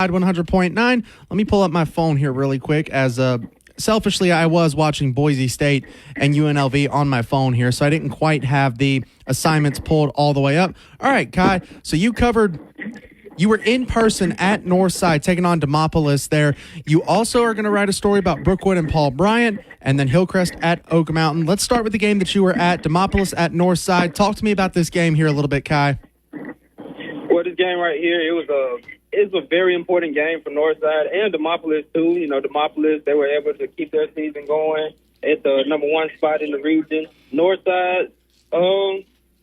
100.9. Let me pull up my phone here really quick as selfishly I was watching Boise State and UNLV on my phone here, so I didn't quite have the assignments pulled all the way up. All right, Kai, so you were in person at Northside taking on Demopolis there. You also are going to write a story about Brookwood and Paul Bryant, and then Hillcrest at Oak Mountain. Let's start with the game that you were at, Demopolis at Northside. Talk to me about this game here a little bit, Kai. Well, this game right here, it's a very important game for Northside and Demopolis too. You know, Demopolis, they were able to keep their season going at the number one spot in the region. Northside,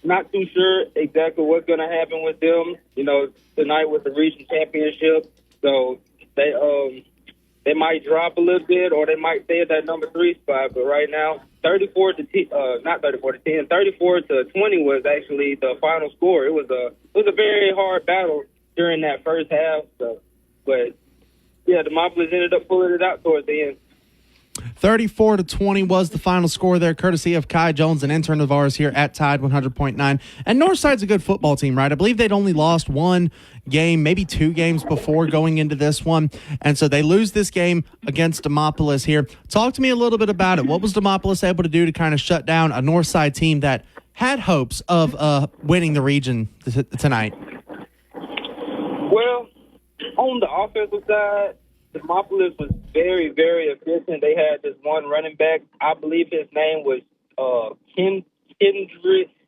not too sure exactly what's going to happen with them. You know, tonight with the region championship, so they might drop a little bit, or they might stay at that number 3 spot. But right now, 34 to 20 was actually the final score. It was a very hard battle during that first half. So, but yeah, Demopolis ended up pulling it out towards the end. 34 to 20 was the final score there, courtesy of Kai Jones, an intern of ours here at Tide 100.9. And Northside's a good football team, right? I believe they'd only lost one game, maybe 2 games before going into this one. And so they lose this game against Demopolis here. Talk to me a little bit about it. What was Demopolis able to do to kind of shut down a Northside team that had hopes of winning the region tonight? Well, on the offensive side, Demopolis was very, very efficient. They had this one running back. I believe his name was Kendrick.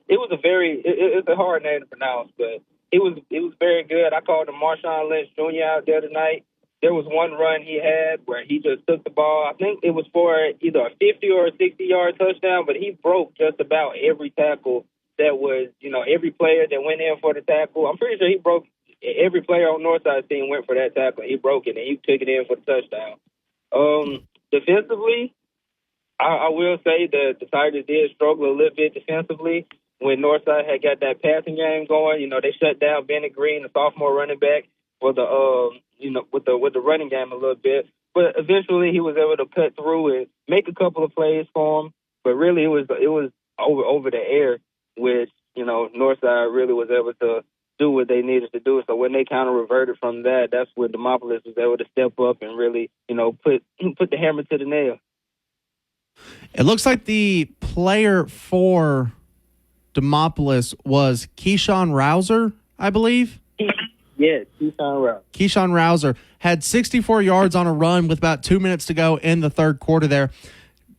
It's a hard name to pronounce, but it was very good. I called him Marshawn Lynch Jr. out there tonight. There was one run he had where he just took the ball. I think it was for either a 50 or a 60-yard touchdown, but he broke just about every tackle that was, every player that went in for the tackle. I'm pretty sure he broke. Every player on Northside's team went for that tackle. He broke it, and he took it in for the touchdown. Defensively, I will say that the Tigers did struggle a little bit defensively when Northside had got that passing game going. They shut down Bennett Green, the sophomore running back, for the with the running game a little bit. But eventually, he was able to cut through and make a couple of plays for him. But really, it was over the air, which Northside really was able to do what they needed to do. So when they kind of reverted from that, that's when Demopolis was able to step up and really, put the hammer to the nail. It looks like the player for Demopolis was Keyshawn Rouser, I believe. Yes, Keyshawn Rouser had 64 yards on a run with about 2 minutes to go in the third quarter there.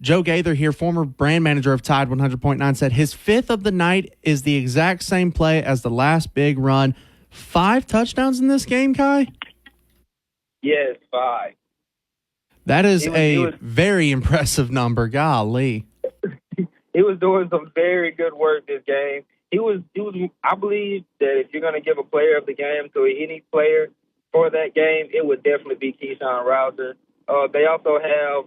Joe Gaither here, former brand manager of Tide 100.9, said his 5th of the night is the exact same play as the last big run. 5 touchdowns in this game, Kai? Yes, 5. That is a very impressive number. Golly. He was doing some very good work this game. He was. I believe that if you're going to give a player of the game to any player for that game, it would definitely be Keyshawn Rouser. They also have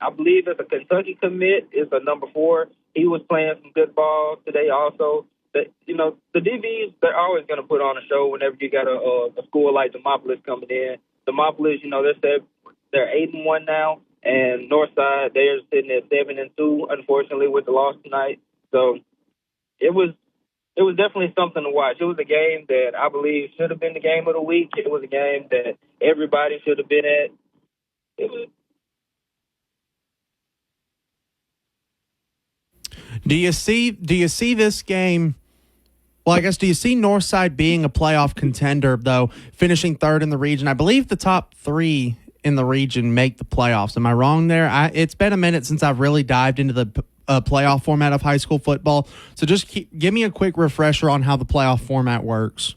I believe it's a Kentucky commit. It's a number 4. He was playing some good ball today also. The DBs, they're always going to put on a show whenever you got a school like Demopolis coming in. Demopolis, they're 8-1 now, and Northside, they're sitting at 7-2, unfortunately, with the loss tonight. So it was definitely something to watch. It was a game that I believe should have been the game of the week. It was a game that everybody should have been at. Do you see this game? Well, I guess, do you see Northside being a playoff contender, though, finishing 3rd in the region? I believe the top 3 in the region make the playoffs. Am I wrong there? It's been a minute since I've really dived into the playoff format of high school football. So just give me a quick refresher on how the playoff format works.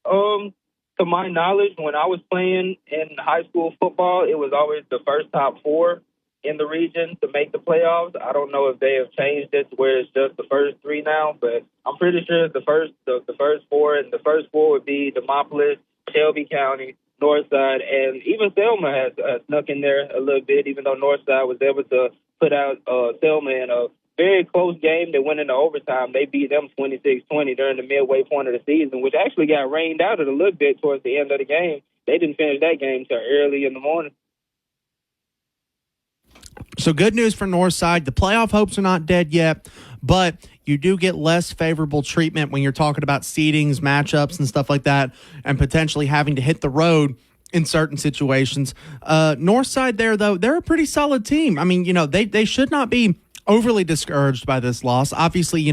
To my knowledge, when I was playing in high school football, it was always the first top 4 in the region to make the playoffs. I don't know if they have changed it to where it's just the first 3 now, but I'm pretty sure it's the first 4, and the first 4 would be Demopolis, Shelby County, Northside, and even Selma has snuck in there a little bit, even though Northside was able to put out Selma in a very close game that went into overtime. They beat them 26-20 during the midway point of the season, which actually got rained out a little bit towards the end of the game. They didn't finish that game till early in the morning. So good news for Northside. The playoff hopes are not dead yet, but you do get less favorable treatment when you're talking about seedings, matchups, and stuff like that, and potentially having to hit the road in certain situations. Northside there, though, they're a pretty solid team. I mean, they should not be overly discouraged by this loss. Obviously,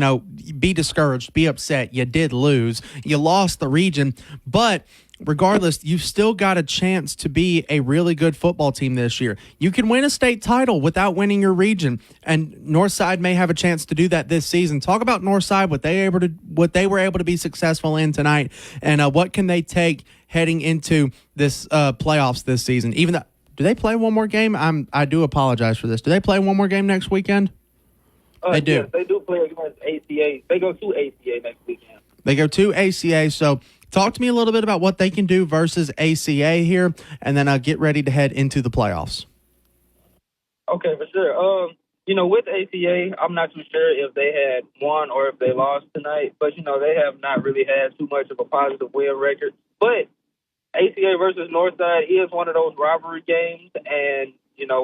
be discouraged, be upset. You did lose. You lost the region, but regardless, you've still got a chance to be a really good football team this year. You can win a state title without winning your region, and Northside may have a chance to do that this season. Talk about Northside, what they were able to be successful in tonight, and what can they take heading into this playoffs this season. Even though, do they play one more game? I do apologize for this. Do they play one more game next weekend? They do. Yes, they do play against ACA. They go to ACA next weekend. They go to ACA. So talk to me a little bit about what they can do versus ACA here, and then get ready to head into the playoffs. Okay, for sure. With ACA, I'm not too sure if they had won or if they lost tonight, but, they have not really had too much of a positive win record. But ACA versus Northside is one of those rivalry games, and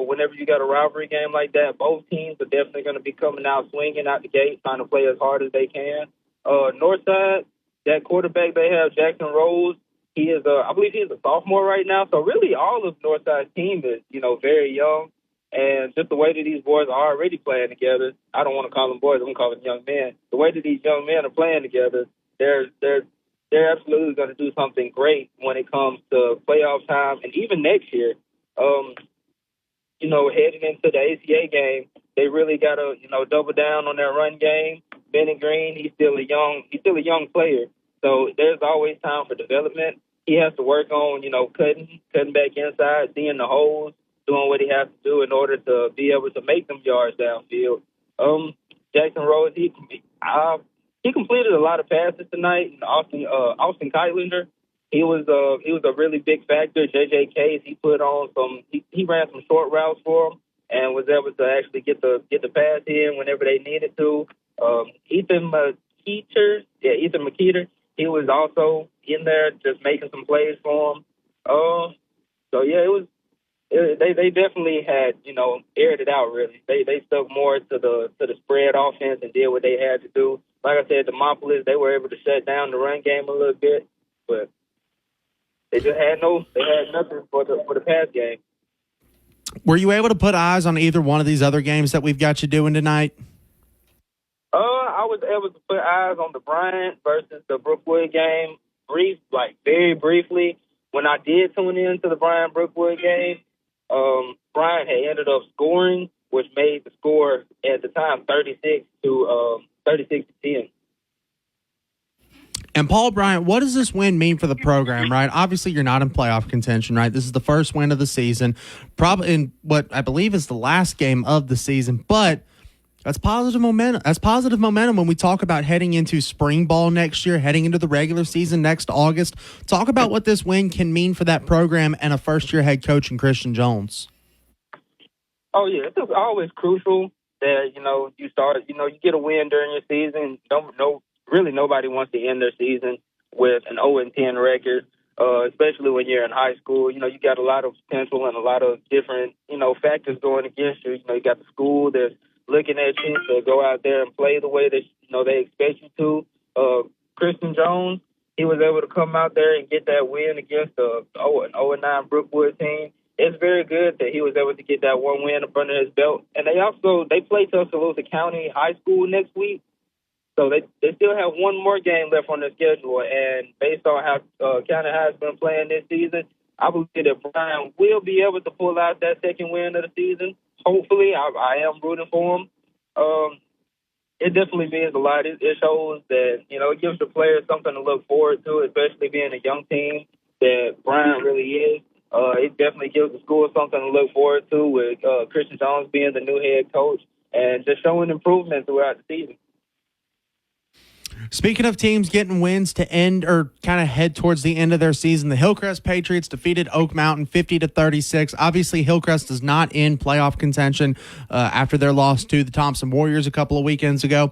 whenever you got a rivalry game like that, both teams are definitely going to be coming out swinging out the gate, trying to play as hard as they can. Northside, that quarterback they have, Jackson Rose, he is I believe he is a sophomore right now. So really all of Northside's team is, very young. And just the way that these boys are already playing together, I don't want to call them boys, I'm going to call them young men. The way that these young men are playing together, they're absolutely going to do something great when it comes to playoff time and even next year. Heading into the ACA game, they really got to, double down on their run game. Bennett Green, he's still a young player. So there's always time for development. He has to work on, cutting back inside, seeing the holes, doing what he has to do in order to be able to make them yards downfield. Jackson Rose, he completed a lot of passes tonight. And Austin Keitlander, he was a really big factor. JJ Case, he ran some short routes for him and was able to actually get the pass in whenever they needed to. Ethan McKeeter, he was also in there just making some plays for him. They definitely had, aired it out really. They stuck more to the spread offense and did what they had to do. Like I said, Demopolis, they were able to shut down the run game a little bit, but they just had nothing for the pass game. Were you able to put eyes on either one of these other games that we've got you doing tonight? I was able to put eyes on the Bryant versus the Brookwood game, very briefly. When I did tune in to the Bryant Brookwood game, Bryant had ended up scoring, which made the score at the time 36 to 10. And Paul Bryant, what does this win mean for the program, right? Obviously, you're not in playoff contention, right? This is the first win of the season, probably in what I believe is the last game of the season, but that's positive momentum. That's positive momentum when we talk about heading into spring ball next year, heading into the regular season next August. Talk about what this win can mean for that program and a first-year head coach in Christian Jones. Oh, yeah. It's always crucial that, you start, you get a win during your season. Really nobody wants to end their season with an 0-10 record, especially when you're in high school. You got a lot of potential and a lot of different, factors going against you. You got the school that's looking at you to go out there and play the way that, they expect you to. Christian Jones, he was able to come out there and get that win against an 0-9 Brookwood team. It's very good that he was able to get that one win up under his belt. And they play Tuscaloosa County High School next week. So they still have one more game left on their schedule, and based on how County High has been playing this season, I believe that Brian will be able to pull out that second win of the season. Hopefully, I am rooting for him. It definitely means a lot. It shows that, it gives the players something to look forward to, especially being a young team that Brian really is. It definitely gives the school something to look forward to with Christian Jones being the new head coach and just showing improvement throughout the season. Speaking of teams getting wins to end or kind of head towards the end of their season, the Hillcrest Patriots defeated Oak Mountain 50-36. Obviously, Hillcrest is not in playoff contention after their loss to the Thompson Warriors a couple of weekends ago.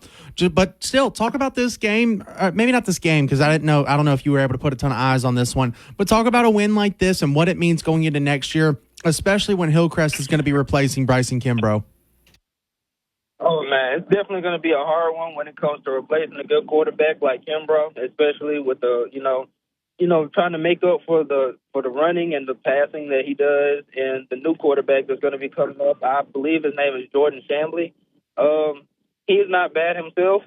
But still, talk about this game. Maybe not this game because I don't know if you were able to put a ton of eyes on this one. But talk about a win like this and what it means going into next year, especially when Hillcrest is going to be replacing Bryson Kimbrough. Oh man, it's definitely going to be a hard one when it comes to replacing a good quarterback like Kimbrough, especially with the trying to make up for the running and the passing that he does, and the new quarterback that's going to be coming up. I believe his name is Jordan Chambly. He's not bad himself,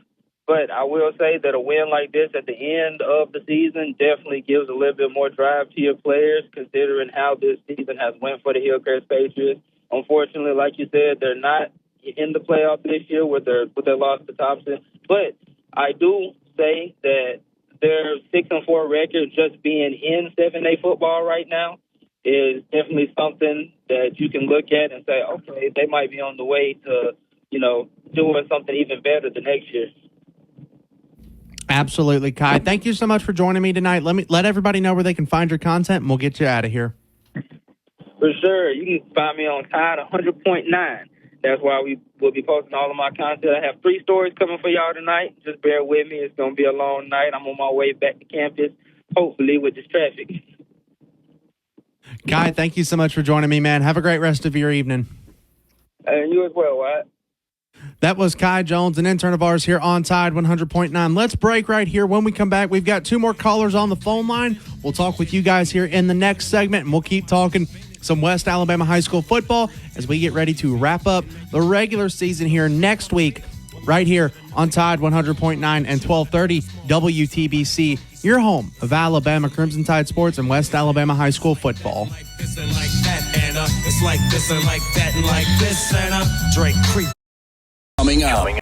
but I will say that a win like this at the end of the season definitely gives a little bit more drive to your players, considering how this season has went for the Hillcrest Patriots. Unfortunately, like you said, they're not in the playoff this year with their loss to Thompson. But I do say that their 6-4 record, just being in 7A football right now, is definitely something that you can look at and say, okay, they might be on the way to, doing something even better the next year. Absolutely, Kai. Thank you so much for joining me tonight. Let everybody know where they can find your content, and we'll get you out of here. For sure. You can find me on Tide 100.9. That's why we will be posting all of my content. I have 3 stories coming for y'all tonight. Just bear with me. It's going to be a long night. I'm on my way back to campus, hopefully with this traffic. Kai, thank you so much for joining me, man. Have a great rest of your evening. And you as well, Wyatt. That was Kai Jones, an intern of ours here on Tide 100.9. Let's break right here. When we come back, we've got 2 more callers on the phone line. We'll talk with you guys here in the next segment, and we'll keep talking some West Alabama high school football as we get ready to wrap up the regular season here next week, right here on Tide 100.9 and 1230 WTBC, your home of Alabama Crimson Tide sports and West Alabama high school football. Like this and like that, and it's like this and like that, and like this, and Drake Creek. Coming out.